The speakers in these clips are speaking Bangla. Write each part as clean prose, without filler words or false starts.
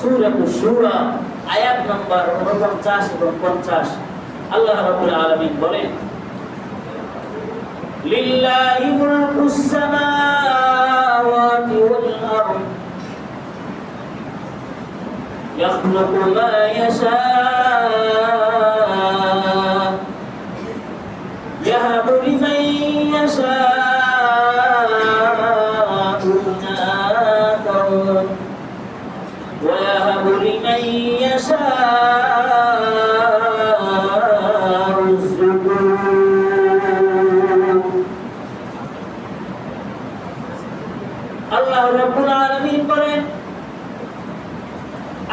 সূরাতুশ শূরা আয়াত নম্বর 49 এবং 50 আল্লাহ রাব্বুল আলামিন বলেন লিল্লাহি মুলকুস সামাওয়াতি ওয়াল আরদ ইয়াখলুকু মা ইয়াশা ইয়াহাবু লিমান ইয়াশা ويهب لمن يشاء الذكور আল্লাহ রাব্বুল আলামিন বলেন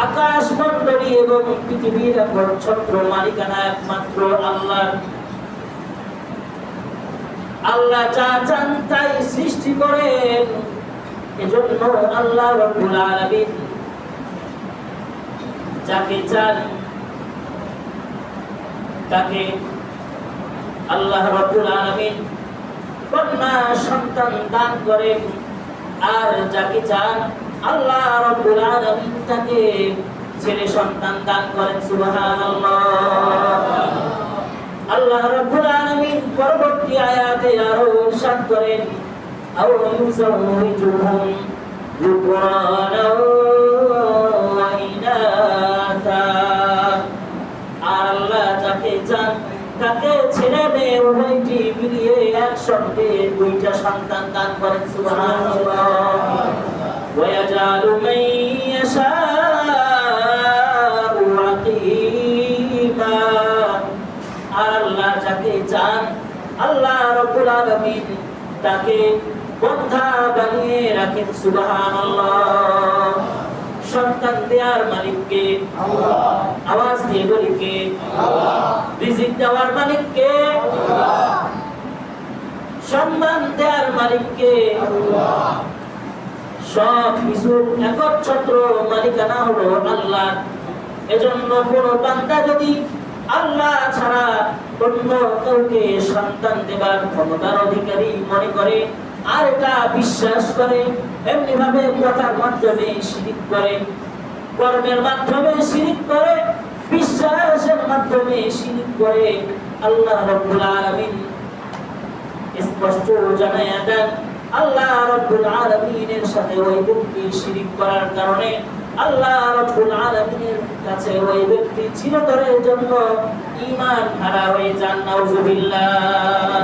আকাশ মণ্ডলী এবং পৃথিবীর ছত্র মালিকানা একমাত্র আল্লাহ। আল্লাহ যা চান তাই সৃষ্টি করেন। এজন্য আল্লাহ রাব্বুল আলামিন যাকে চান তাকে আল্লাহ রাব্বুল আলামিন কন্যা সন্তান দান করেন, আর যাকে চান আল্লাহ রাব্বুল আলামিন তাকে ছেলে সন্তান দান করেন। সুবহানাল্লাহ। আল্লাহ রাব্বুল আলামিন পরবর্তী আয়াতে আরো ইরশাদ করেন আও ইউযাউজুহুম যুকরানা ওয়া ইনাসা। আল্লাহ যাকে চান তাকে ছেলে মেয়ে উভয়টি মিলিয়ে একসঙ্গে দুইটা সন্তান দান করেন। সুবহানাল্লাহ। ওয়া ইয়াজআলু মান ইয়াশাউ আকিমা। আল্লাহ যাকে চান আল্লাহ রাব্বুল আলামিন তাকে বন্ধা বানিয়ে রাখেন। সুবহানাল্লাহ। সন্তান দেওয়ার মালিক কে? আল্লাহ। আওয়াজ দিয়ে বলি কে? আল্লাহ। রিজিক দেওয়ার মালিক কে? আল্লাহ। সম্মান দেওয়ার মালিক কে? আল্লাহ। সব কিছুর একচ্ছত্র মালিকানা হলো আল্লাহ। এজন্য কোন বান্দা যদি আল্লাহ ছাড়া অন্য কাউকে সন্তান দেবার ক্ষমতার অধিকারী মনে করে আর এটা বিশ্বাস করে, এমনি ভাবে কথার মাধ্যমে শিরিক করে, কর্মের মাধ্যমে শিরিক করে, বিশ্বাসের মাধ্যমে শিরিক করে, আল্লাহ রাব্বুল আলামিন স্পষ্ট জানায়া দেন আল্লাহ রাব্বুল আলামিনের সাথে ওই ব্যক্তি শিরিক করার কারণে আল্লাহ রাব্বুল আলামিনের কাছে ওই ব্যক্তি চিরতরের জন্য ঈমান হারা হয়ে যান। নাউযুবিল্লাহ।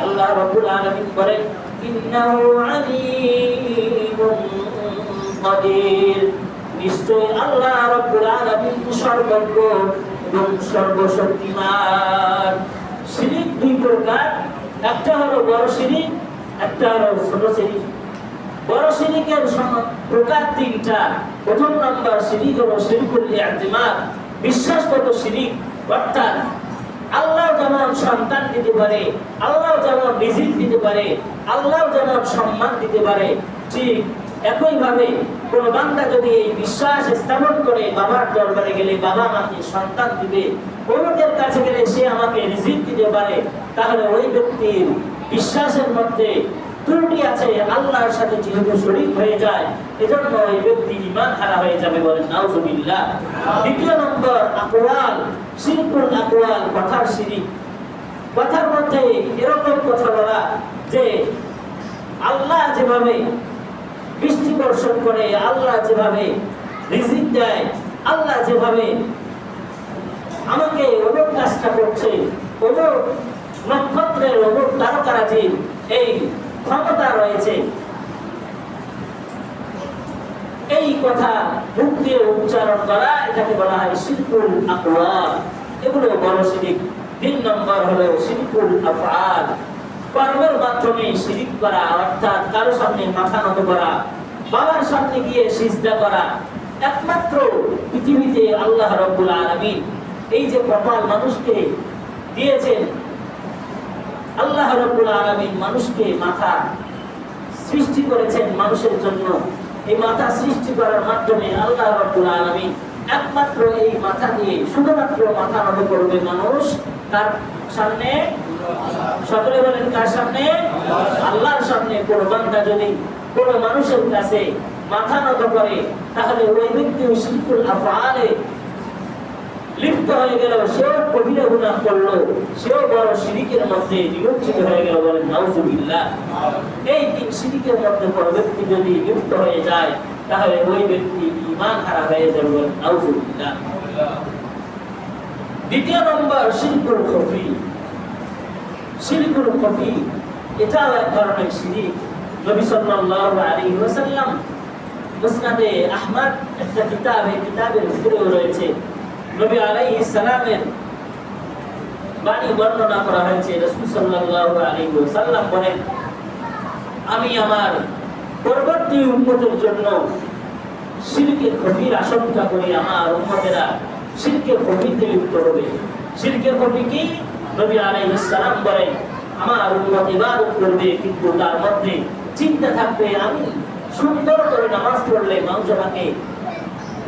আল্লাহ রাব্বুল আলামিন বলেন ইন্নাহু আলীমুন কাদির। নিশ্চয় আল্লাহ রাব্বুল আলামিন সর্বজ্ঞ এবং সর্বশক্তিমান। শিরিক দুই প্রকার, একটা হলো বড় শিরিক, একটা হলো ছোট শিরিক। বড় শিরিকের প্রকার তিনটা। প্রথম নাম্বার শিরিক হলো শিরকুল ইতিমাদ, বিশ্বাসগত শিরিক। অর্থাৎ আল্লাহ যেমন সন্তান দিতে পারে, আল্লাহ যেমন রিজিক দিতে পারে, আল্লাহ যেমন সম্মান দিতে পারে, ঠিক একই ভাবে কোন বান্দা যদি এই বিশ্বাস স্থাপন করে বাবার দরবারে গেলে বাবা আমাকে সন্তান দিবে, অমুকের কাছে গেলে সে আমাকে রিজিক দিতে পারে, তাহলে ওই ব্যক্তির বিশ্বাসের মধ্যে ত্রুটি আছে, আল্লাহর সাথে যেহেতু শরীক হয়ে যায়, এজন্য ওই ব্যক্তি ঈমান হারা হয়ে যাবে। বলেন নাউযুবিল্লাহ। দ্বিতীয় নম্বর আকওয়াল, শিরকুল আকওয়াল, কথার শিরিক। কথার মধ্যে এরকম কথা বলা যে আল্লাহ যেভাবে বৃষ্টি বর্ষণ করে, আল্লাহ যেভাবে রিজিক দেয়, আল্লাহ যেভাবে আমাকে অমুক কাজটা করছে, অমুক নক্ষত্রের অমুক তারকারাজির এই ক্ষমতা রয়েছে, এই কথা মুখ দিয়ে উচ্চারণ করা, এটাকে বলা হয় শিরকুল আকওয়াল। এগুলো বড় শিরিক। তিন নম্বর হলো শিরকুল আফআল, কর্মের মাধ্যমে শিরিক করা, অর্থাৎ কারো সামনে মাথা নত করা, বাবার সামনে গিয়ে সিজদা করা। একমাত্র পৃথিবীতে আল্লাহ রাব্বুল আলামিন এই যে কপাল মানুষকে দিয়েছেন, আল্লাহ রাব্বুল আলামিন মানুষকে মাথা সৃষ্টি করেছেন মানুষের জন্য। এই মাথা সৃষ্টি করার মাধ্যমে আল্লাহ রাব্বুল আলামিন একমাত্র এই মাথা দিয়ে শুধুমাত্র মাথা নত করবে মানুষ তার সামনে। সকলে বলেন কার সামনে? আল্লাহর সামনে। কোন বান্দা যদি কোন মানুষের কাছে মাথা নত করে তাহলে ওই ব্যক্তি শিরকুল আফআলে লিপ্ত হয়ে গেল, সেও কবিরা গুনাহ করলো, সেও বড় শিরকের মধ্যে নিমজ্জিত হয়ে গেল। বলেন নাউজুবিল্লাহ। এই তিন শিরকের মধ্যে কোনো ব্যক্তি যদি লিপ্ত হয়ে যায় তাহলে ওই ব্যক্তি ঈমান হারা হয়ে যাবে। বলেন নাউজুবিল্লাহ। দ্বিতীয় নম্বর শিরকুল খফি। শিরকুল খফি এটাও এক ধরনের শিরক। নবী সাল্লাল্লাহু আলাইহি ওয়াসাল্লাম মুসনাদে আহমদ একটা কিতাব, এই কিতাবের ভিতরেও রয়েছে নবী আলাইহিস সালামের বাণী বর্ণনা করা হয়েছে। রাসূল সাল্লাল্লাহু আলাইহি ওয়াসাল্লাম বলেন, আমি আমার পরবর্তী উম্মতের জন্য শিরকের খফির আশঙ্কা করি। আমার উম্মতেরা শিরকের খফিতে লিপ্ত হবে। শিরকের খফি কি? নবী আলাইহিস সালাম বলেন, আমার উম্মত ইবাদত করবে কিন্তু তার মধ্যে চিন্তা থাকবে, আমি সুন্দর করে নামাজ পড়লে মানুষ আমাকে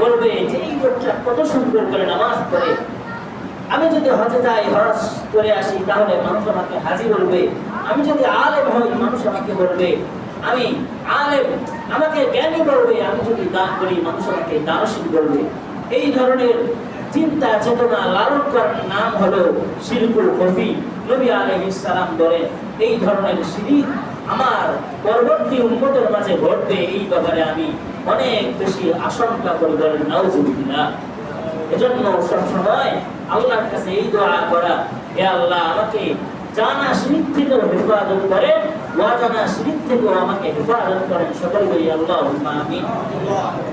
বলবে যে এই লোকটা কত সুন্দর করে নামাজ পড়ে। আমি যদি হজে যাই, হজ করে আসি, তাহলে মানুষ আমাকে হাজী বলবে। আমি যদি আলেম হই, মানুষ আমাকে বলবে আমি আলেম, আমাকে জ্ঞানী বলবে। আমি যদি দান করি, মানুষ আমাকে দানশীল বলবে। এই ধরনের চিন্তা চেতনা লালন করার নাম হলো শিরকুল খফি। নবী আলাইহিস সালাম বলেন, এই ধরনের শিরক আমার পরবর্তী উম্মতের মাঝে ঘটবে, এই ব্যাপারে আমি অনেক বেশি আশঙ্কা করি। বলেন নাউজুবিল্লাহ। এজন্য সবসময় আল্লাহর কাছে এই দোয়া করা, হে আল্লাহ আমাকে জানা শিরক থেকে হেফাজত করেন, অজানা শিরক থেকে আমাকে হেফাজত করেন। সকলে বলি আল্লাহুম্মা আমিন।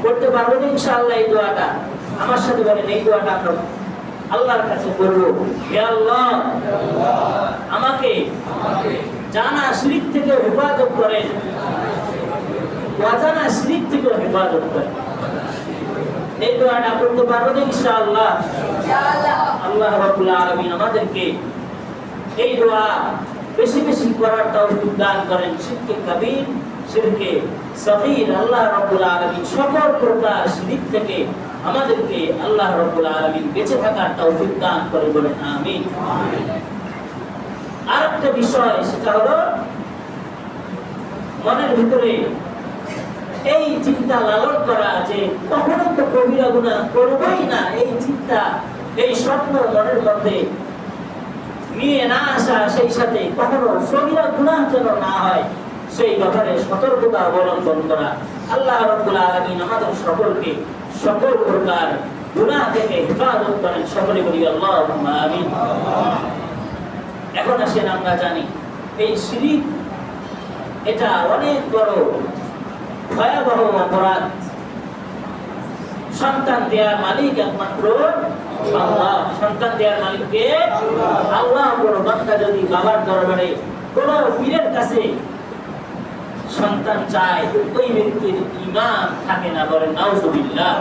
করতে পারবো ইনশাআল্লাহ এই দোয়াটা? আমার সাথে বলেন এই দোয়াটা আমরা আল্লাহর কাছে করব, হে আল্লাহ আমাকে জানা শিরক থেকে হেফাজত করেন, অজানা শিরক থেকে হেফাজত করেন। এই দোয়াটা করতে পারবো ইনশাআল্লাহ? আল্লাহ রাব্বুল আলামিন আমাদেরকে এই দোয়া বেশি বেশি করার তৌফিক দান করেন। শিরকে কবির, শিরকে সগীর আল্লাহ রাব্বুল আলামিন সকল প্রকার শিরক থেকে আমাদেরকে আল্লাহ রাব্বুল আলামিন বেঁচে থাকার তৌফিক দান করে। বলেন আমিন। আরেকটা বিষয়, সেটা হলো মনের ভিতরে এই চিন্তা লালন করা যে কখনো তো কবিরা গুনাহ করবই না, এই চিন্তা, এই স্বপ্ন মনের মধ্যে নিয়ে না আসা, সেই সাথে কখনো সগীরা গুনাহ যেন না হয় সেই ব্যাপারে সতর্কতা অবলম্বন করা। আল্লাহ রাব্বুল আলামিন আমাদের সকলকে সকল প্রকার গুনাহ থেকে হেফাজত করেন। সকলে বলি আল্লাহুম্মা আমিন। এখন আসেন আমরা জানি এই শিরক এটা অনেক বড় ভয়াবহ অপরাধ। সন্তান দেওয়ার মালিক একমাত্র আল্লাহ। সন্তান দেওয়ার মালিককে আল্লাহ। কোন বান্দা যদি বাবার দরবারে কোন পীরের কাছে সন্তান চায়, ওই ব্যক্তির ঈমান থাকে না। বলেন নাউজুবিল্লাহ।